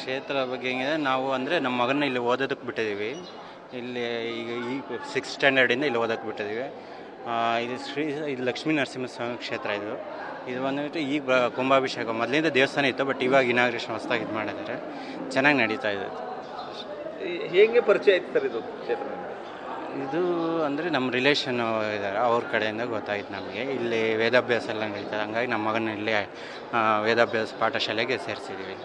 ಕ್ಷೇತ್ರ ಬಗ್ಗೆ ಹೆಂಗಿದೆ, ನಾವು ಅಂದರೆ ನಮ್ಮ ಮಗನ ಇಲ್ಲಿ ಓದೋದಕ್ಕೆ ಬಿಟ್ಟಿದ್ದೀವಿ. ಇಲ್ಲಿ ಈಗ 6th ಸ್ಟ್ಯಾಂಡರ್ಡಿಂದ ಇಲ್ಲಿ ಓದೋಕ್ಕೆ ಬಿಟ್ಟಿದ್ದೀವಿ. ಇದು ಲಕ್ಷ್ಮೀ ನರಸಿಂಹಸ್ವಾಮಿ ಕ್ಷೇತ್ರ. ಇದು ಬಂದುಬಿಟ್ಟು ಈಗ ಕುಂಭಾಭಿಷೇಕ, ಮೊದಲಿಂದ ದೇವಸ್ಥಾನ ಇತ್ತು, ಬಟ್ ಇವಾಗ ಇನಾಗ್ರೇಷನ್ ಹೊಸದಾಗಿ ಇದು ಮಾಡಿದ್ದಾರೆ. ಚೆನ್ನಾಗಿ ನಡೀತಾ ಇದೆ. ಹೇಗೆ ಪರಿಚಯ ಆಯ್ತು ಸರ್ ಇದು ಕ್ಷೇತ್ರ? ಇದು ಅಂದರೆ ನಮ್ಮ ರಿಲೇಷನ್ ಇದ್ದಾರೆ, ಅವ್ರ ಕಡೆಯಿಂದ ಗೊತ್ತಾಯಿತು ನಮಗೆ. ಇಲ್ಲಿ ವೇದಾಭ್ಯಾಸ ಎಲ್ಲ ನಡೀತದೆ, ಹಂಗಾಗಿ ನಮ್ಮ ಮಗನ ಇಲ್ಲೇ ವೇದಾಭ್ಯಾಸ ಪಾಠಶಾಲೆಗೆ ಸೇರಿಸಿದ್ದೀವಿ.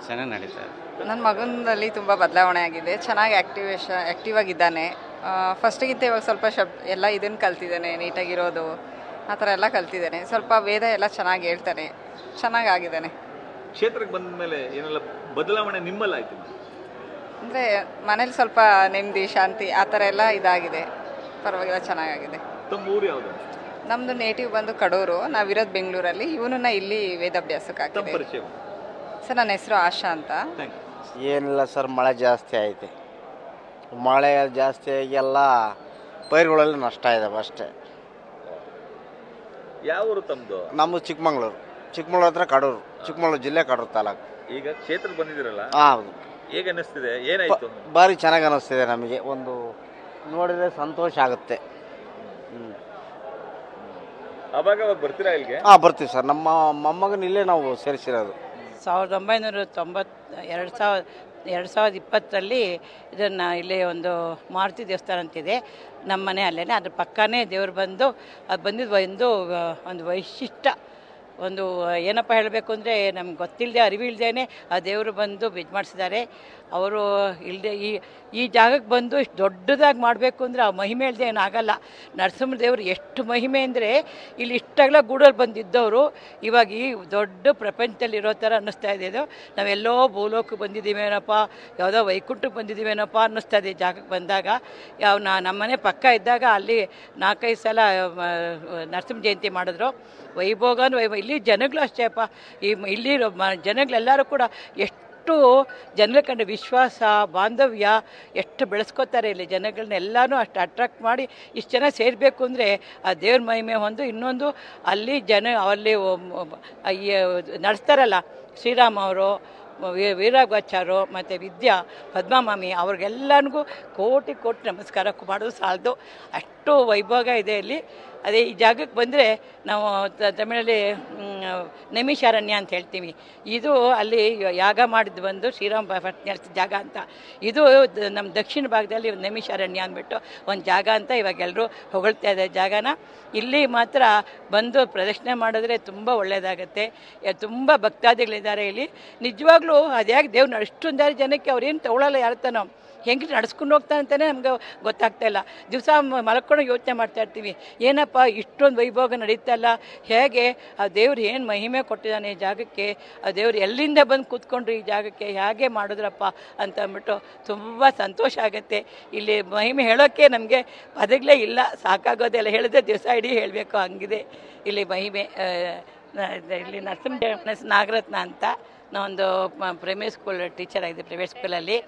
ಚೆನ್ನಾಗಿ ನಡೀತಾ ಇದೆ. ನನ್ನ ಮಗನಲ್ಲಿ ತುಂಬ ಬದಲಾವಣೆ ಆಗಿದೆ. ಚೆನ್ನಾಗಿ ಆ್ಯಕ್ಟಿವ್ ಆಗಿದ್ದಾನೆ. ಫಸ್ಟಿಗಿಂತ ಇವಾಗ ಸ್ವಲ್ಪ ಎಲ್ಲ ಇದನ್ನು ಕಲ್ತಿದ್ದಾನೆ, ನೀಟಾಗಿರೋದು ಆ ಥರ ಎಲ್ಲ ಕಲ್ತಿದ್ದಾನೆ. ಸ್ವಲ್ಪ ವೇದ ಎಲ್ಲ ಚೆನ್ನಾಗಿ ಹೇಳ್ತಾನೆ, ಚೆನ್ನಾಗಾಗಿದ್ದಾನೆ. ಕ್ಷೇತ್ರಕ್ಕೆ ಬಂದ ಮೇಲೆ ಏನೆಲ್ಲ ಬದಲಾವಣೆ ನಿಮ್ಮಲ್ಲಿ ಆಯ್ತು? ಅಂದರೆ ಮನೇಲಿ ಸ್ವಲ್ಪ ನೆಮ್ಮದಿ, ಶಾಂತಿ ಆ ಥರ ಎಲ್ಲ ಇದಾಗಿದೆ. ಪರವಾಗಿಲ್ಲ, ಚೆನ್ನಾಗಾಗಿದೆ. ತಮ್ಮ ಊರು ಯಾವುದು? ನಮ್ಮದು ನೇಟಿವ್ ಬಂದು ಕಡೂರು, ನಾವಿರೋದು ಬೆಂಗಳೂರಲ್ಲಿ. ಇವನನ್ನ ಇಲ್ಲಿ ವೇದಾಭ್ಯಾಸಕ್ಕೆ ಹಾಕಿದೆ. ಸರ್, ನನ್ನ ಹೆಸರು ಆಶಾ ಅಂತ. ಏನಿಲ್ಲ ಸರ್, ಮಳೆ ಜಾಸ್ತಿ ಐತೆ. ಮಳೆ ಜಾಸ್ತಿ ಆಗಿ ಎಲ್ಲ ಪೈರುಗಳೆಲ್ಲ ನಷ್ಟ ಇದಾವೆ ಅಷ್ಟೇ. ಯಾವ ಊರು ತಮ್ಮದು? ನಮ್ಮದು ಚಿಕ್ಕಮಗಳೂರು ಹತ್ರ ಕಡೂರು, ಚಿಕ್ಕಮಗಳೂರು ಜಿಲ್ಲೆ, ಕಡೂರು ತಾಲೂಕು. ಈಗ ಕ್ಷೇತ್ರಕ್ಕೆ ಬಂದಿದ್ದೀರಲ್ಲ, ಹೌದು. ಹೇಗೆ ಅನ್ನಿಸ್ತಿದೆ? ಏನಾಯ್ತು? ಭಾರಿ ಚೆನ್ನಾಗಿ ಅನ್ನಿಸ್ತಿದೆ ನಮಗೆ. ಒಂದು ನೋಡಿದ್ರೆ ಸಂತೋಷ ಆಗುತ್ತೆ. ಅವಾಗ ಬರ್ತೀರಾ ಇಲ್ಲಿಗೆ? ಬರ್ತೀವಿ ಸರ್. ನಮ್ಮ ಮೊಮ್ಮಗನ ಇಲ್ಲೇ ನಾವು ಸೇರಿಸಿರೋದು. 2020ರಲ್ಲಿ ಇದನ್ನು ಇಲ್ಲಿ ಒಂದು ಮಾರುತಿ ದೇವಸ್ಥಾನ ಅಂತಿದೆ ನಮ್ಮ ಮನೆ ಅಲ್ಲೇ, ಅದ್ರ ಪಕ್ಕನೇ ದೇವರು ಬಂದು ಅದು ಬಂದಿದ್ದು ಒಂದು ವೈಶಿಷ್ಟ್ಯ. ಒಂದು ಏನಪ್ಪ ಹೇಳಬೇಕು ಅಂದರೆ, ನಮ್ಗೆ ಗೊತ್ತಿಲ್ಲದೆ ಅರಿವಿಲ್ದೇ ಆ ದೇವರು ಬಂದು ಇದು ಮಾಡಿಸಿದ್ದಾರೆ. ಅವರು ಇಲ್ಲದೆ ಈ ಜಾಗಕ್ಕೆ ಬಂದು ಇಷ್ಟು ದೊಡ್ಡದಾಗಿ ಮಾಡಬೇಕು ಅಂದರೆ ಆ ಮಹಿಮೆ ಇಲ್ಲದೆ ಏನಾಗಲ್ಲ. ನರಸಿಂಹ ದೇವರು ಎಷ್ಟು ಮಹಿಮೆ ಅಂದರೆ, ಇಲ್ಲಿ ಇಷ್ಟಾಗಲ ಗೂಡಲ್ಲಿ ಬಂದಿದ್ದವರು ಇವಾಗ ಈ ದೊಡ್ಡ ಪ್ರಪಂಚದಲ್ಲಿರೋ ಥರ ಅನ್ನಿಸ್ತಾ ಇದೆ. ಇದು ನಾವೆಲ್ಲೋ ಭೂಲೋಕಕ್ಕೆ ಬಂದಿದ್ದೀವೇನಪ್ಪ, ಯಾವುದೋ ವೈಕುಂಠಕ್ಕೆ ಬಂದಿದ್ದೀವೇನಪ್ಪ ಅನ್ನಿಸ್ತಾ ಇದೆ ಜಾಗಕ್ಕೆ ಬಂದಾಗ. ನಮ್ಮ ಮನೆ ಪಕ್ಕ ಇದ್ದಾಗ ಅಲ್ಲಿ 4-5 ಸಲ ನರಸಿಂಹ ಜಯಂತಿ ಮಾಡಿದ್ರು. ವೈಭೋಗನೂ ಇಲ್ಲಿ ಜನಗಳು ಅಷ್ಟೇ ಅಪ್ಪ. ಇಲ್ಲಿರೋ ಜನಗಳೆಲ್ಲರೂ ಕೂಡ ಎಷ್ಟು ಜನಗಳ ಕಂಡು ವಿಶ್ವಾಸ, ಬಾಂಧವ್ಯ ಎಷ್ಟು ಬೆಳೆಸ್ಕೋತಾರೆ ಇಲ್ಲಿ ಜನಗಳನ್ನೆಲ್ಲನೂ ಅಷ್ಟು ಅಟ್ರಾಕ್ಟ್ ಮಾಡಿ ಇಷ್ಟು ಜನ ಸೇರಬೇಕು ಅಂದರೆ ಆ ದೇವ್ರ ಮಹಿಮೆ ಒಂದು. ಇನ್ನೊಂದು ಅಲ್ಲಿ ಅಲ್ಲಿ ನಡೆಸ್ತಾರಲ್ಲ ಶ್ರೀರಾಮ್ ಅವರು, ವೀರಾಗಾಚಾರು ಮತ್ತು ವಿದ್ಯಾ ಪದ್ಮಾಮಾಮಿ, ಅವ್ರಿಗೆಲ್ಲರಿಗೂ ಕೋಟಿ ನಮಸ್ಕಾರ ಮಾಡೋದು ಸಾಲದು, ಅಷ್ಟು ವೈಭೋಗ ಇದೆ ಇಲ್ಲಿ. ಅದೇ ಈ ಜಾಗಕ್ಕೆ ಬಂದರೆ ನಾವು ತಮಿಳಲ್ಲಿ ನೈಮಿಷಾರಣ್ಯ ಅಂತ ಹೇಳ್ತೀವಿ. ಇದು ಅಲ್ಲಿ ಯಾಗ ಮಾಡಿದ್ದು ಬಂದು ಶ್ರೀರಾಮ್ ನಡೆಸಿದ ಜಾಗ ಅಂತ. ಇದು ನಮ್ಮ ದಕ್ಷಿಣ ಭಾಗದಲ್ಲಿ ನೈಮಿಷಾರಣ್ಯ ಅಂದ್ಬಿಟ್ಟು ಒಂದು ಜಾಗ ಅಂತ ಇವಾಗ ಎಲ್ಲರೂ ಹೊಗಳ್ತಾ ಇದ್ದಾರೆ ಜಾಗನ. ಇಲ್ಲಿ ಮಾತ್ರ ಬಂದು ಪ್ರದಕ್ಷಿಣೆ ಮಾಡಿದ್ರೆ ತುಂಬ ಒಳ್ಳೆಯದಾಗತ್ತೆ. ತುಂಬ ಭಕ್ತಾದಿಗಳಿದ್ದಾರೆ ಇಲ್ಲಿ. ನಿಜವಾಗ್ಲೂ ಅದ್ಯಾಕೆ ದೇವ್ರು ಅಷ್ಟೊಂದು ಜನಕ್ಕೆ ಅವ್ರೇನು ತೊಗೊಳ್ಳಲ್ಲ, ಯಾರತನೋ ಹೆಂಗೆ ನಡೆಸ್ಕೊಂಡು ಹೋಗ್ತಾನೆ ಅಂತಲೇ ನಮ್ಗೆ ಗೊತ್ತಾಗ್ತಾ ಇಲ್ಲ. ದಿವಸ ಮಲ್ಕೊಂಡು ಯೋಚನೆ ಮಾಡ್ತಾ ಇರ್ತೀವಿ, ಏನಪ್ಪ ಇಷ್ಟೊಂದು ವೈಭೋಗ ನಡೀತಲ್ಲ, ಹೇಗೆ ಆ ದೇವ್ರು ಏನು ಮಹಿಮೆ ಕೊಟ್ಟಿದ್ದಾನೆ ಈ ಜಾಗಕ್ಕೆ, ಆ ದೇವ್ರು ಎಲ್ಲಿಂದ ಬಂದು ಕೂತ್ಕೊಂಡ್ರು ಈ ಜಾಗಕ್ಕೆ, ಹೇಗೆ ಮಾಡಿದ್ರಪ್ಪ ಅಂತ ಅಂದ್ಬಿಟ್ಟು ತುಂಬ ಸಂತೋಷ ಆಗುತ್ತೆ. ಇಲ್ಲಿ ಮಹಿಮೆ ಹೇಳೋಕ್ಕೆ ನಮಗೆ ಪದಗಳೇ ಇಲ್ಲ, ಸಾಕಾಗೋದೆಲ್ಲ ಹೇಳಿದ್ರೆ ದಿವಸ ಇಡೀ ಹೇಳಬೇಕು, ಹಂಗಿದೆ ಇಲ್ಲಿ ಮಹಿಮೆ. ಇಲ್ಲಿ ನರಸಿಂಹ ನಾಗರತ್ನ ಅಂತ, ನಾವೊಂದು ಪ್ರೈಮರಿ ಸ್ಕೂಲ್ ಟೀಚರ್ ಆಗಿದೆ, ಪ್ರೈವೇಟ್ ಸ್ಕೂಲಲ್ಲಿ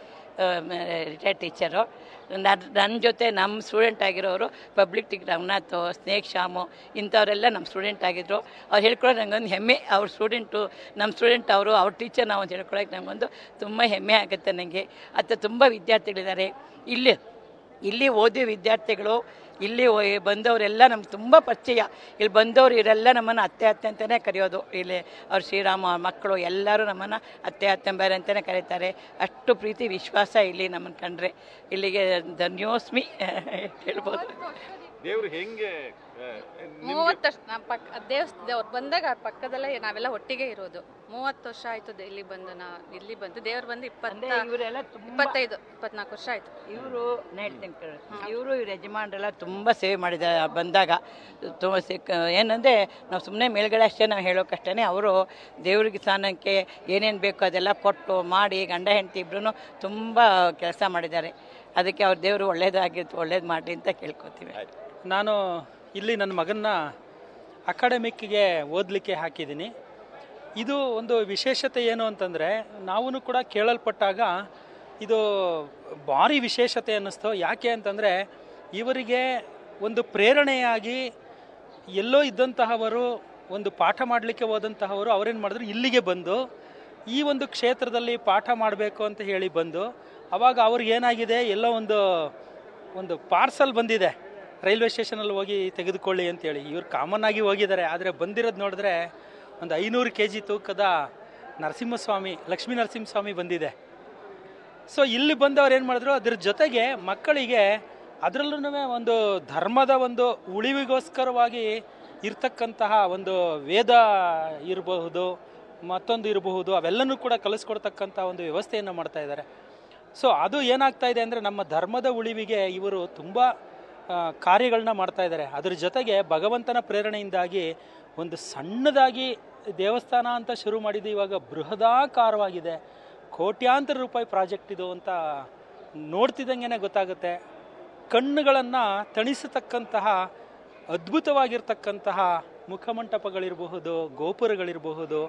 ರಿಟೈರ್ಡ್ ಟೀಚರು. ನನ್ನ ಜೊತೆ ನಮ್ಮ ಸ್ಟೂಡೆಂಟ್ ಆಗಿರೋರು ಪಬ್ಲಿಕ್ ರಘುನಾಥ್, ಸ್ನೇಕ್ ಶ್ಯಾಮು ಇಂಥವರೆಲ್ಲ ನಮ್ಮ ಸ್ಟೂಡೆಂಟ್ ಆಗಿದ್ದರು. ಅವ್ರು ಹೇಳ್ಕೊಳ್ಳೋದು ನನಗೊಂದು ಹೆಮ್ಮೆ. ಅವ್ರ ಸ್ಟೂಡೆಂಟು ನಮ್ಮ ಸ್ಟೂಡೆಂಟ್ ಅವರು, ಅವ್ರ ಟೀಚರ್ ನಾವು ಅಂತ ಹೇಳ್ಕೊಳ್ಳೋಕೆ ನನಗೊಂದು ತುಂಬ ಹೆಮ್ಮೆ ಆಗುತ್ತೆ ನನಗೆ. ಮತ್ತು ತುಂಬ ವಿದ್ಯಾರ್ಥಿಗಳಿದ್ದಾರೆ ಇಲ್ಲಿ ಓದಿ ವಿದ್ಯಾರ್ಥಿಗಳು. ಇಲ್ಲಿ ಬಂದವರೆಲ್ಲ ನಮ್ಗೆ ತುಂಬ ಪರಿಚಯ. ಇಲ್ಲಿ ಬಂದವರು ಇವರೆಲ್ಲ ನಮ್ಮನ್ನು ಅತ್ತೆ ಅಂತಲೇ ಕರೆಯೋದು. ಇಲ್ಲಿ ಅವ್ರು ಶ್ರೀರಾಮ ಮಕ್ಕಳು ಎಲ್ಲರೂ ನಮ್ಮನ್ನು ಅತ್ತೆಂಬಾರೆ ಅಂತಲೇ ಕರೀತಾರೆ. ಅಷ್ಟು ಪ್ರೀತಿ ವಿಶ್ವಾಸ ಇಲ್ಲಿ ನಮ್ಮನ್ನು ಕಂಡ್ರೆ. ಇಲ್ಲಿಗೆ ಧನ್ಯೋಸ್ಮಿ ಹೇಳ್ಬೋದು. ದೇವ್ರು ಹೆಂಗೆ 30 ವರ್ಷ ದೇವ್ರು ಬಂದಾಗ ಪಕ್ಕದಲ್ಲೇ ನಾವೆಲ್ಲ ಒಟ್ಟಿಗೆ ಇರೋದು. 30 ವರ್ಷ ಆಯ್ತು ಇಲ್ಲಿ ಬಂದು ದೇವ್ರು ಬಂದು 25-24 ವರ್ಷ ಆಯ್ತು. ಇವರು ಯಜಮಾನ್ರೆಲ್ಲ ತುಂಬ ಸೇವೆ ಮಾಡಿದ್ದಾರೆ. ಬಂದಾಗ ಏನಂದರೆ ನಾವು ಸುಮ್ಮನೆ ಮೇಲ್ಗಡೆ ಅಷ್ಟೇ ನಾವು ಹೇಳೋಕ್ಕಷ್ಟೇ, ಅವರು ದೇವ್ರಿಗೆ ಸ್ಥಾನಕ್ಕೆ ಏನೇನು ಬೇಕೋ ಅದೆಲ್ಲ ಕೊಟ್ಟು ಮಾಡಿ ಗಂಡ ಹೆಂಡತಿ ಇಬ್ಬರೂ ತುಂಬ ಕೆಲಸ ಮಾಡಿದ್ದಾರೆ. ಅದಕ್ಕೆ ಅವ್ರ ದೇವರು ಒಳ್ಳೇದು ಮಾಡಿ ಅಂತ ಕೇಳ್ಕೊತೀವಿ. ನಾನು ಇಲ್ಲಿ ನನ್ನ ಮಗನ್ನ ಅಕಾಡೆಮಿಕ್ಗೆ ಓದಲಿಕ್ಕೆ ಹಾಕಿದ್ದೀನಿ. ಇದು ಒಂದು ವಿಶೇಷತೆ ಏನು ಅಂತಂದರೆ, ನಾವು ಕೂಡ ಕೇಳಲ್ಪಟ್ಟಾಗ ಇದು ಭಾರಿ ವಿಶೇಷತೆ ಅನ್ನಿಸ್ತು. ಯಾಕೆ ಅಂತಂದರೆ, ಇವರಿಗೆ ಒಂದು ಪ್ರೇರಣೆಯಾಗಿ ಎಲ್ಲೋ ಇದ್ದಂತಹವರು, ಒಂದು ಪಾಠ ಮಾಡಲಿಕ್ಕೆ ಹೋದಂತಹವರು ಅವರೇನು ಮಾಡಿದ್ರು, ಇಲ್ಲಿಗೆ ಬಂದು ಈ ಒಂದು ಕ್ಷೇತ್ರದಲ್ಲಿ ಪಾಠ ಮಾಡಬೇಕು ಅಂತ ಹೇಳಿ ಬಂದು ಅವಾಗ ಅವ್ರಿಗೇನಾಗಿದೆ, ಎಲ್ಲೋ ಒಂದು ಪಾರ್ಸಲ್ ಬಂದಿದೆ, ರೈಲ್ವೆ ಸ್ಟೇಷನಲ್ಲಿ ಹೋಗಿ ತೆಗೆದುಕೊಳ್ಳಿ ಅಂತೇಳಿ. ಇವ್ರು ಕಾಮನ್ ಆಗಿ ಹೋಗಿದ್ದಾರೆ. ಆದರೆ ಬಂದಿರೋದು ನೋಡಿದ್ರೆ ಒಂದು 500 kg ತೂಕದ ನರಸಿಂಹಸ್ವಾಮಿ, ಲಕ್ಷ್ಮೀ ನರಸಿಂಹಸ್ವಾಮಿ ಬಂದಿದೆ. ಸೊ ಇಲ್ಲಿ ಬಂದವ್ರು ಏನು ಮಾಡಿದ್ರು, ಅದ್ರ ಜೊತೆಗೆ ಮಕ್ಕಳಿಗೆ ಅದರಲ್ಲೂ ಒಂದು ಧರ್ಮದ ಒಂದು ಉಳಿವಿಗೋಸ್ಕರವಾಗಿ ಇರ್ತಕ್ಕಂತಹ ಒಂದು ವೇದ ಇರಬಹುದು, ಮತ್ತೊಂದು ಇರಬಹುದು, ಅವೆಲ್ಲನೂ ಕೂಡ ಕಲಿಸ್ಕೊಡ್ತಕ್ಕಂಥ ಒಂದು ವ್ಯವಸ್ಥೆಯನ್ನು ಮಾಡ್ತಾ ಇದ್ದಾರೆ. ಸೊ ಅದು ಏನಾಗ್ತಾ ಇದೆ ಅಂದರೆ, ನಮ್ಮ ಧರ್ಮದ ಉಳಿವಿಗೆ ಇವರು ತುಂಬ ಕಾರ್ಯಗಳನ್ನ ಮಾಡ್ತಾ ಇದ್ದಾರೆ. ಅದ್ರ ಜೊತೆಗೆ ಭಗವಂತನ ಪ್ರೇರಣೆಯಿಂದಾಗಿ ಒಂದು ಸಣ್ಣದಾಗಿ ದೇವಸ್ಥಾನ ಅಂತ ಶುರು ಮಾಡಿದ್ದು ಇವಾಗ ಬೃಹದಾಕಾರವಾಗಿದೆ. ಕೋಟ್ಯಾಂತರ ರೂಪಾಯಿ ಪ್ರಾಜೆಕ್ಟ್ ಇದು ಅಂತ ನೋಡ್ತಿದ್ದಂಗೆ ಗೊತ್ತಾಗುತ್ತೆ. ಕಣ್ಣುಗಳನ್ನು ತಣಿಸತಕ್ಕಂತಹ ಅದ್ಭುತವಾಗಿರ್ತಕ್ಕಂತಹ ಮುಖಮಂಟಪಗಳಿರಬಹುದು, ಗೋಪುರಗಳಿರಬಹುದು,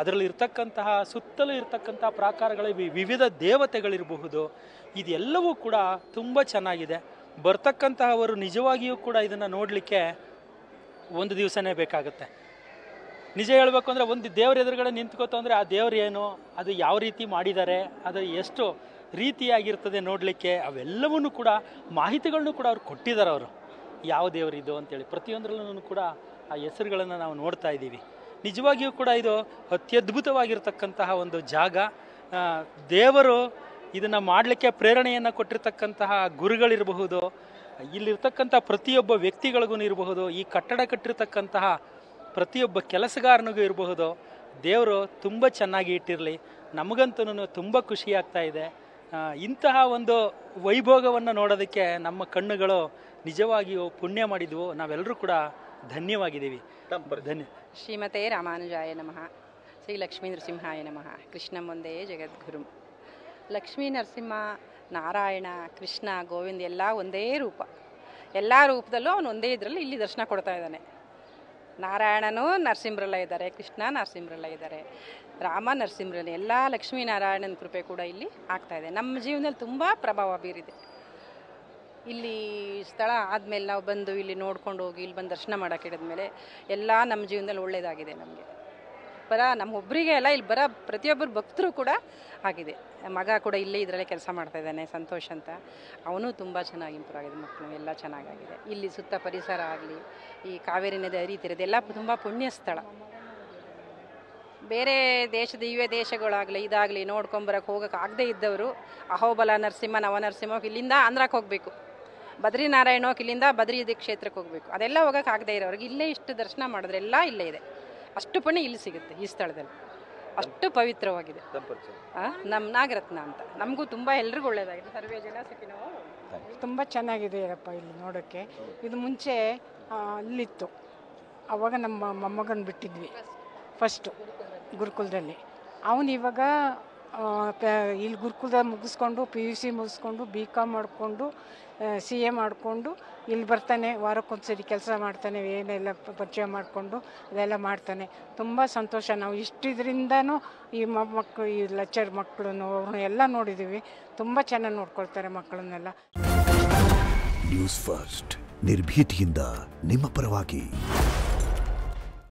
ಅದರಲ್ಲಿ ಇರ್ತಕ್ಕಂತಹ ಸುತ್ತಲೂ ಇರ್ತಕ್ಕಂತಹ ಪ್ರಾಕಾರಗಳ ವಿವಿಧ ದೇವತೆಗಳಿರಬಹುದು, ಇದೆಲ್ಲವೂ ಕೂಡ ತುಂಬ ಚೆನ್ನಾಗಿದೆ. ಬರ್ತಕ್ಕಂತಹವರು ನಿಜವಾಗಿಯೂ ಕೂಡ ಇದನ್ನು ನೋಡಲಿಕ್ಕೆ ಒಂದು ದಿವಸನೇ ಬೇಕಾಗುತ್ತೆ. ನಿಜ ಹೇಳಬೇಕು ಅಂದರೆ, ಒಂದು ದೇವ್ರ ಎದುರುಗಡೆ ನಿಂತ್ಕೋತ ಅಂದರೆ ಆ ದೇವ್ರು ಏನು, ಅದು ಯಾವ ರೀತಿ ಮಾಡಿದ್ದಾರೆ, ಅದು ಎಷ್ಟು ರೀತಿಯಾಗಿರ್ತದೆ ನೋಡಲಿಕ್ಕೆ, ಅವೆಲ್ಲವನ್ನೂ ಕೂಡ ಮಾಹಿತಿಗಳನ್ನು ಕೂಡ ಅವ್ರು ಕೊಟ್ಟಿದ್ದಾರೆ. ಅವರು ಯಾವ ದೇವರಿದು ಅಂತೇಳಿ ಪ್ರತಿಯೊಂದರಲ್ಲೂ ಕೂಡ ಆ ಹೆಸರುಗಳನ್ನು ನಾವು ನೋಡ್ತಾ ಇದ್ದೀವಿ. ನಿಜವಾಗಿಯೂ ಕೂಡ ಇದು ಅತ್ಯದ್ಭುತವಾಗಿರ್ತಕ್ಕಂತಹ ಒಂದು ಜಾಗ. ದೇವರು ಇದನ್ನು ಮಾಡಲಿಕ್ಕೆ ಪ್ರೇರಣೆಯನ್ನು ಕೊಟ್ಟಿರ್ತಕ್ಕಂತಹ ಗುರುಗಳಿರಬಹುದು, ಇಲ್ಲಿರ್ತಕ್ಕಂಥ ಪ್ರತಿಯೊಬ್ಬ ವ್ಯಕ್ತಿಗಳಿಗೂ ಇರಬಹುದು, ಈ ಕಟ್ಟಡ ಕಟ್ಟಿರ್ತಕ್ಕಂತಹ ಪ್ರತಿಯೊಬ್ಬ ಕೆಲಸಗಾರನಿಗೂ ಇರಬಹುದು. ದೇವರು ತುಂಬ ಚೆನ್ನಾಗಿ ಇಟ್ಟಿರಲಿ. ನಮಗಂತೂ ತುಂಬ ಖುಷಿಯಾಗ್ತಾ ಇದೆ. ಇಂತಹ ಒಂದು ವೈಭೋಗವನ್ನು ನೋಡೋದಕ್ಕೆ ನಮ್ಮ ಕಣ್ಣುಗಳು ನಿಜವಾಗಿಯೂ ಪುಣ್ಯ ಮಾಡಿದ್ವು. ನಾವೆಲ್ಲರೂ ಕೂಡ ಧನ್ಯವಾಗಿದ್ದೀವಿ. ಧನ್ಯ. ಶ್ರೀಮತೆ ರಾಮಾನುಜಾಯ ನಮಃ. ಶ್ರೀ ಲಕ್ಷ್ಮೀ ನರಸಿಂಹಾಯ ನಮಃ. ಕೃಷ್ಣ ಒಂದೇ ಜಗದ್ಗುರು. ಲಕ್ಷ್ಮೀ ನರಸಿಂಹ, ನಾರಾಯಣ, ಕೃಷ್ಣ, ಗೋವಿಂದ ಎಲ್ಲ ಒಂದೇ ರೂಪ. ಎಲ್ಲ ರೂಪದಲ್ಲೂ ಅವನು ಒಂದೇ ಇದರಲ್ಲಿ ಇಲ್ಲಿ ದರ್ಶನ ಕೊಡ್ತಾ ಇದ್ದಾನೆ. ನಾರಾಯಣನೂ ನರಸಿಂಹರೆಲ್ಲ ಇದ್ದಾರೆ, ಕೃಷ್ಣ ನರಸಿಂಹರೆಲ್ಲ ಇದ್ದಾರೆ, ರಾಮ ನರಸಿಂಹರೇ, ಎಲ್ಲ ಲಕ್ಷ್ಮೀನಾರಾಯಣನ ಕೃಪೆ ಕೂಡ ಇಲ್ಲಿ ಆಗ್ತಾ ಇದೆ. ನಮ್ಮ ಜೀವನದಲ್ಲಿ ತುಂಬ ಪ್ರಭಾವ ಬೀರಿದೆ. ಇಲ್ಲಿ ಸ್ಥಳ ಆದಮೇಲೆ ನಾವು ಬಂದು ಇಲ್ಲಿ ನೋಡ್ಕೊಂಡು ಹೋಗಿ ಇಲ್ಲಿ ಬಂದು ದರ್ಶನ ಮಾಡೋಕೆ ಹಿಡಿದ್ಮೇಲೆ ಎಲ್ಲ ನಮ್ಮ ಜೀವನದಲ್ಲಿ ಒಳ್ಳೆಯದಾಗಿದೆ. ನಮಗೆ ನಮ್ಮ ಒಬ್ಬರಿಗೆ ಎಲ್ಲ ಇಲ್ಲಿ ಬರೋ ಪ್ರತಿಯೊಬ್ಬರು ಭಕ್ತರು ಕೂಡ ಆಗಿದೆ. ಮಗ ಕೂಡ ಇಲ್ಲೇ ಇದರಲ್ಲೇ ಕೆಲಸ ಮಾಡ್ತಾ ಇದ್ದಾನೆ, ಸಂತೋಷ್ ಅಂತ. ಅವನು ತುಂಬ ಚೆನ್ನಾಗಿ ಇಂಪ್ರೂವ್ ಆಗಿದೆ. ಮಕ್ಕಳು ಎಲ್ಲ ಚೆನ್ನಾಗಾಗಿದೆ. ಇಲ್ಲಿ ಸುತ್ತ ಪರಿಸರ ಆಗಲಿ, ಈ ಕಾವೇರಿ ನದಿ ಹರಿತಿರೋದು ಎಲ್ಲ ತುಂಬ ಪುಣ್ಯ ಸ್ಥಳ. ಬೇರೆ ದಿವ್ಯ ದೇಶಗಳಾಗಲಿ ಇದಾಗಲಿ ನೋಡ್ಕೊಂಬರಕ್ಕೆ ಹೋಗೋಕೆ ಆಗದೇ ಇದ್ದವರು ಅಹೋಬಲ ನರಸಿಂಹ, ನವನರಸಿಂಹ ಇಲ್ಲಿಂದ ಆಂಧ್ರಕ್ಕೆ ಹೋಗಬೇಕು, ಬದ್ರಿನಾರಾಯಣ ಹೋಗಿ ಇಲ್ಲಿಂದ ಬದ್ರಿ ಕ್ಷೇತ್ರಕ್ಕೆ ಹೋಗಬೇಕು. ಅದೆಲ್ಲ ಹೋಗೋಕೆ ಆಗದೇ ಇರೋರಿಗೆ ಇಲ್ಲೇ ಇಷ್ಟು ದರ್ಶನ ಮಾಡಿದ್ರೆ ಎಲ್ಲ ಇಲ್ಲೇ ಇದೆ. ಅಷ್ಟು ಪುಣ್ಯ ಇಲ್ಲಿ ಸಿಗುತ್ತೆ ಈ ಸ್ಥಳದಲ್ಲಿ. ಅಷ್ಟು ಪವಿತ್ರವಾಗಿದೆ. ನಮ್ಮ ನಾಗರತ್ನ ಅಂತ. ನಮಗೂ ತುಂಬ ಎಲ್ರಿಗೂ ಒಳ್ಳೆಯದಾಗಿದೆ. ಸರ್ವೇ ಜನ ಸುಖಿನೋ. ತುಂಬ ಚೆನ್ನಾಗಿದೆ ಅಪ್ಪ ಇಲ್ಲಿ ನೋಡೋಕ್ಕೆ. ಇದು ಮುಂಚೆ ಅಲ್ಲಿತ್ತು, ಆವಾಗ ನಮ್ಮ ಮೊಮ್ಮಗನ ಬಿಟ್ಟಿದ್ವಿ ಫಸ್ಟು ಗುರುಕುಲದಲ್ಲಿ. ಅವನು ಇವಾಗ ಇಲ್ಲಿ ಗುರುಕುಲದಲ್ಲಿ ಮುಗಿಸ್ಕೊಂಡು PUC ಮುಗಿಸ್ಕೊಂಡು BCom ಮಾಡಿಕೊಂಡು CA ಮಾಡಿಕೊಂಡು ಇಲ್ಲಿ ಬರ್ತಾನೆ. ವಾರಕ್ಕೊಂದ್ಸರಿ ಕೆಲಸ ಮಾಡ್ತಾನೆ, ಏನೆಲ್ಲ ಪರಿಚಯ ಮಾಡಿಕೊಂಡು ಅದೆಲ್ಲ ಮಾಡ್ತಾನೆ. ತುಂಬ ಸಂತೋಷ. ನಾವು ಇಷ್ಟಿದ್ರಿಂದನೂ ಈ ಮಕ್ಕಳು, ಈ ಲೆಕ್ಚರ್ ಮಕ್ಕಳನ್ನು ಅವ್ರನ್ನ ಎಲ್ಲ ನೋಡಿದ್ದೀವಿ. ತುಂಬ ಚೆನ್ನಾಗಿ ನೋಡ್ಕೊಳ್ತಾರೆ ಮಕ್ಕಳನ್ನೆಲ್ಲ. ನ್ಯೂಸ್ ಫಸ್ಟ್, ನಿರ್ಭೀತಿಯಿಂದ ನಿಮ್ಮ ಪರವಾಗಿ.